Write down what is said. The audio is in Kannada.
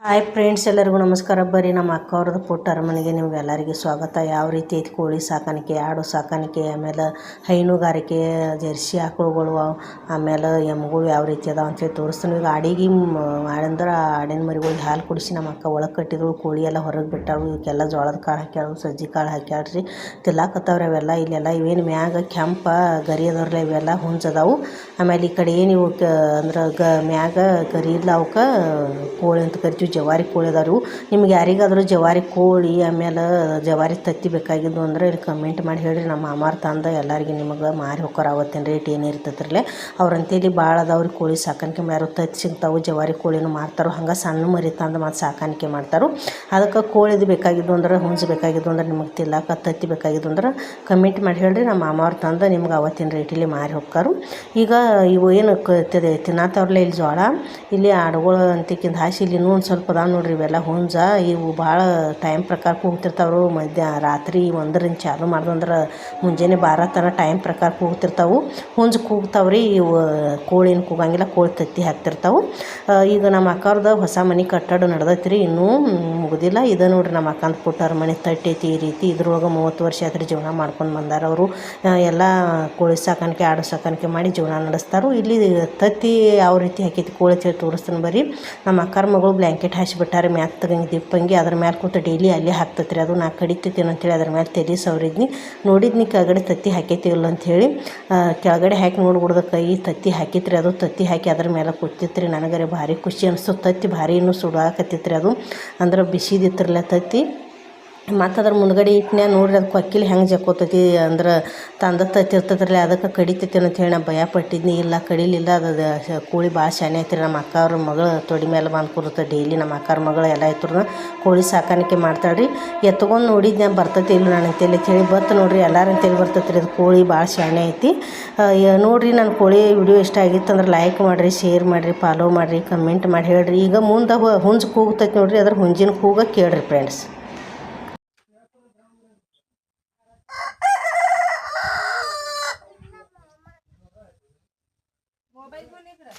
ಹಾಯ್ ಫ್ರೆಂಡ್ಸ್, ಎಲ್ಲರಿಗೂ ನಮಸ್ಕಾರ. ಬರ್ರಿ ನಮ್ಮ ಅಕ್ಕ ಅವ್ರದ್ದು ಪುಟ್ಟ ಅರಮನೆಗೆ ನಿಮಗೆಲ್ಲರಿಗೂ ಸ್ವಾಗತ. ಯಾವ ರೀತಿ ಐತಿ ಕೋಳಿ ಸಾಕಾಣಿಕೆ, ಆಡು ಸಾಕಾಣಿಕೆ, ಆಮೇಲೆ ಹೈನುಗಾರಿಕೆ, ಜರ್ಸಿ ಆಕಳುಗಳು, ಆಮೇಲೆ ಎಮ್ಮೆಗಳು ಯಾವ ರೀತಿ ಅದಾವ ಅಂತೇಳಿ ತೋರಿಸ್ತೀನಿ. ಈಗ ಆಡಿಗೆ ಅಂದ್ರೆ ಆಡಿನ ಮರಿಗಳಿಗೆ ಹಾಲು ಕುಡಿಸಿ ನಮ್ಮ ಅಕ್ಕ ಒಳಗೆ ಕಟ್ಟಿದ್ರು. ಕೋಳಿ ಎಲ್ಲ ಹೊರಗೆ ಬಿಟ್ಟಾಳು. ಇವಕ್ಕೆಲ್ಲ ಜೋಳದ ಕಾಳು ಹಾಕ್ಯಾಳು, ಸಜ್ಜಿ ಕಾಳು ಹಾಕ್ಯಾಳ್ರಿ. ತಿಲ್ಲಾಕತ್ತವ್ರಿ ಅವೆಲ್ಲ. ಇಲ್ಲೆಲ್ಲ ಇವೇನು ಮ್ಯಾಗ ಕೆಂಪ ಗರಿ ಅದಾವ್ರಲ್ಲ, ಇವೆಲ್ಲ ಹುಂಜದಾವು. ಆಮೇಲೆ ಈ ಕಡೆ ಏನು ಇವು ಅಂದ್ರೆ ಮ್ಯಾಗ ಗರಿ ಇಲ್ಲ, ಅವಕ್ಕೆ ಕೋಳಿ ಅಂತ ಕರಿತೀವಿ. ಜವಾರಿ ಕೋಳಿ ಅದಾರು. ನಿಮ್ಗೆ ಯಾರಿಗಾದರೂ ಜವಾರಿ ಕೋಳಿ ಆಮೇಲೆ ಜವಾರಿ ತತ್ತಿ ಬೇಕಾಗಿದ್ದು ಅಂದ್ರೆ ಇಲ್ಲಿ ಕಮೆಂಟ್ ಮಾಡಿ ಹೇಳ್ರಿ. ನಮ್ಮ ಮಾಮಾರ್ ತಂದ ಎಲ್ಲರಿಗೆ ನಿಮಗೆ ಮಾರಿ ಹೋಕ್ಕಾರ. ಅವತ್ತಿನ ರೇಟ್ ಏನಿರ್ತೈತ್ರಲ್ಲೇ ಅವ್ರಂತೇಳಿ ಭಾಳ ಅದಾವ್ರಿ. ಕೋಳಿ ಸಾಕಾಣಿಕೆ ಮಾಡ್ಯಾರು. ತತ್ತಿ ಸಿಗ್ತಾವು, ಜವಾರಿ ಕೋಳಿನೂ ಮಾರ್ತಾರೋ. ಹಂಗೆ ಸಣ್ಣ ಮರಿ ತಂದು ಮತ್ತು ಸಾಕಾಣಿಕೆ ಮಾಡ್ತಾರೋ. ಅದಕ್ಕೆ ಕೋಳಿದು ಬೇಕಾಗಿದ್ದು ಅಂದ್ರೆ, ಹುಂಜು ಬೇಕಾಗಿದ್ದು ಅಂದ್ರೆ, ನಿಮಗೆ ತಿಲ್ಲಾಕ ತತ್ತಿ ಬೇಕಾಗಿದ್ದು ಅಂದ್ರೆ ಕಮೆಂಟ್ ಮಾಡಿ ಹೇಳ್ರಿ. ನಮ್ಮ ಮಾಮಾವ್ರು ತಂದು ನಿಮ್ಗೆ ಅವತ್ತಿನ ರೇಟಲ್ಲಿ ಮಾರಿ ಹೋಕ್ಕಾರು. ಈಗ ಇವು ಏನು ತಿನ್ನತ್ತವ್ರಲ್ಲ ಇಲ್ಲಿ ಜೋಳ, ಇಲ್ಲಿ ಆಡುಗಳು ಅಂತಿಕ್ಕಿಂತ ಹಾಸಿ ಇಲ್ಲಿ ಇನ್ನೂ ಒಂದು ಸ್ವಲ್ಪ ಅದಾವ ನೋಡ್ರಿ. ಇವೆಲ್ಲ ಹುಂಜ. ಇವು ಭಾಳ ಟೈಮ್ ಪ್ರಕಾರ ಕೂಗ್ತಿರ್ತಾವ್ರು. ರಾತ್ರಿ 1ರಿಂದ ಚಾಲು ಮಾಡ್ದಂದ್ರೆ ಮುಂಜಾನೆ 12 ತನಕ ಟೈಮ್ ಪ್ರಕಾರ ಕೂಗ್ತಿರ್ತಾವೆ. ಹುಂಜು ಕೂಗ್ತಾವ್ರಿ. ಇವು ಕೋಳಿನ ಕೂಗಂಗಿಲ್ಲ, ಕೋಳಿ ತತ್ತಿ ಹಾಕ್ತಿರ್ತಾವೆ. ಈಗ ನಮ್ಮ ಅಕ್ಕವ್ರದ್ದು ಹೊಸ ಮನೆ ಕಟ್ಟಡ ನಡೆದೈತ್ರಿ, ಇನ್ನೂ ಮುಗಿದಿಲ್ಲ. ಇದು ನೋಡ್ರಿ ನಮ್ಮ ಅಕ್ಕಂದ ಪುಟ್ಟ ಅರಮನೆ ತಟ್ಟಿ ಐತಿ. ಈ ರೀತಿ ಇದ್ರೊಳಗೆ 30 ವರ್ಷ ಆದ್ರೆ ಜೀವನ ಮಾಡ್ಕೊಂಡು ಬಂದಾರ ಅವರು. ಎಲ್ಲ ಕೋಳಿ ಸಾಕಾಣಿಕೆ, ಆಡು ಸಾಕಾಣಿಕೆ ಮಾಡಿ ಜೀವನ ನಡೆಸ್ತಾರೋ. ಇಲ್ಲಿ ತತ್ತಿ ಯಾವ ರೀತಿ ಹಾಕೈತಿ ಕೋಳಿ ತೋರಿಸ್ತಾನೆ ಬರ್ರಿ. ನಮ್ಮ ಅಕ್ಕರ ಮಗಳು ಬ್ಲ್ಯಾಂಕೆಟ್ ಹಾಸಿಬಿಟ್ಟಾರೆ ಮ್ಯಾತ್ ತಗಂಗೆ ದಿಪ್ಪಂಗೆ. ಅದ್ರ ಮ್ಯಾಲೆ ಕೂತು ಡೈಲಿ ಅಲ್ಲೇ ಹಾಕ್ತತ್ರಿ. ಅದು ನಾ ಕಡಿತೈತೇನು ಅಂತೇಳಿ ಅದ್ರ ಮೇಲೆ ತೆಲಿ ಸವರಿದ್ನಿ. ನೋಡಿದ್ನಿ ಕೆಳಗಡೆ ತತ್ತಿ ಹಾಕೈತಿ ಇಲ್ಲ ಅಂಥೇಳಿ. ಕೆಳಗಡೆ ಹಾಕಿ ನೋಡ್ಬಿಡ್ದ ಕೈ ತತ್ತಿ ಹಾಕಿತ್ರಿ. ಅದು ತತ್ತಿ ಹಾಕಿ ಅದ್ರ ಮೇಲೆ ಕೂತಿತ್ರಿ. ನನಗರೆ ಭಾರಿ ಖುಷಿ ಅನಿಸ್ತು. ತತ್ತಿ ಭಾರಿ ಇನ್ನೂ ಸುಡಾಕತ್ತಿತ್ರಿ. ಅದು ಅಂದ್ರೆ ಬಿಸಿದಿತ್ತಿರಲ್ಲ ತತ್ತಿ. ಮತ್ತು ಅದ್ರ ಮುಂದ್ಗಡೆ ಇಟ್ಟನೆ ನೋಡ್ರಿ, ಅದು ಕೊಕ್ಕಿಲಿ ಹೆಂಗೆ ಜಕ್ಕೋತೈತಿ ಅಂದ್ರೆ ತಂದ ತತ್ತಿ ಇರ್ತದ್ರಲ್ಲ, ಅದಕ್ಕೆ ಕಡಿತೈತಿ ಅಂತೇಳಿ ನಾ ಭಯ ಪಟ್ಟಿದ್ನಿ. ಇಲ್ಲ, ಕಡಿಲಿಲ್ಲ. ಅದು ಕೋಳಿ ಭಾಳ ಶಾನೆ ಐತ್ರಿ. ನಮ್ಮ ಅಕ್ಕವ್ರ ಮಗಳು ತೊಡಿ ಮೇಲೆ ಬಂದು ಕೂರುತ್ತೆ ಡೈಲಿ. ನಮ್ಮ ಅಕ್ಕವ್ರ ಮಗಳು ಎಲ್ಲ ಇತ್ತು ಕೋಳಿ ಸಾಕಾಣಿಕೆ ಮಾಡ್ತಾಳ್ರಿ. ಎತ್ಕೊಂಡು ನೋಡಿದ್ನಿ ಬರ್ತೈತಿ ಇಲ್ಲ ನಾನು ಅಂತೇಳಿ ಬತ್ತು ನೋಡ್ರಿ. ಎಲ್ಲರೂ ಅಂತೇಳಿ ಬರ್ತೈತಿ ರೀ. ಅದು ಕೋಳಿ ಭಾಳ ಶಾನೆ ಐತಿ. ನೋಡಿರಿ, ನನ್ನ ಕೋಳಿ ವಿಡಿಯೋ ಇಷ್ಟ ಆಗಿತ್ತು ಅಂದ್ರೆ ಲೈಕ್ ಮಾಡಿರಿ, ಶೇರ್ ಮಾಡಿರಿ, ಫಾಲೋ ಮಾಡಿರಿ, ಕಮೆಂಟ್ ಮಾಡಿ ಹೇಳ್ರಿ. ಈಗ ಮುಂದೆ ಹುಂಜು ಕೂಗ್ತೈತಿ ನೋಡ್ರಿ, ಅದ್ರ ಹುಂಜಿನ ಕೂಗ ಕೇಳ್ರಿ ಫ್ರೆಂಡ್ಸ್. मोबाईल पण इकडं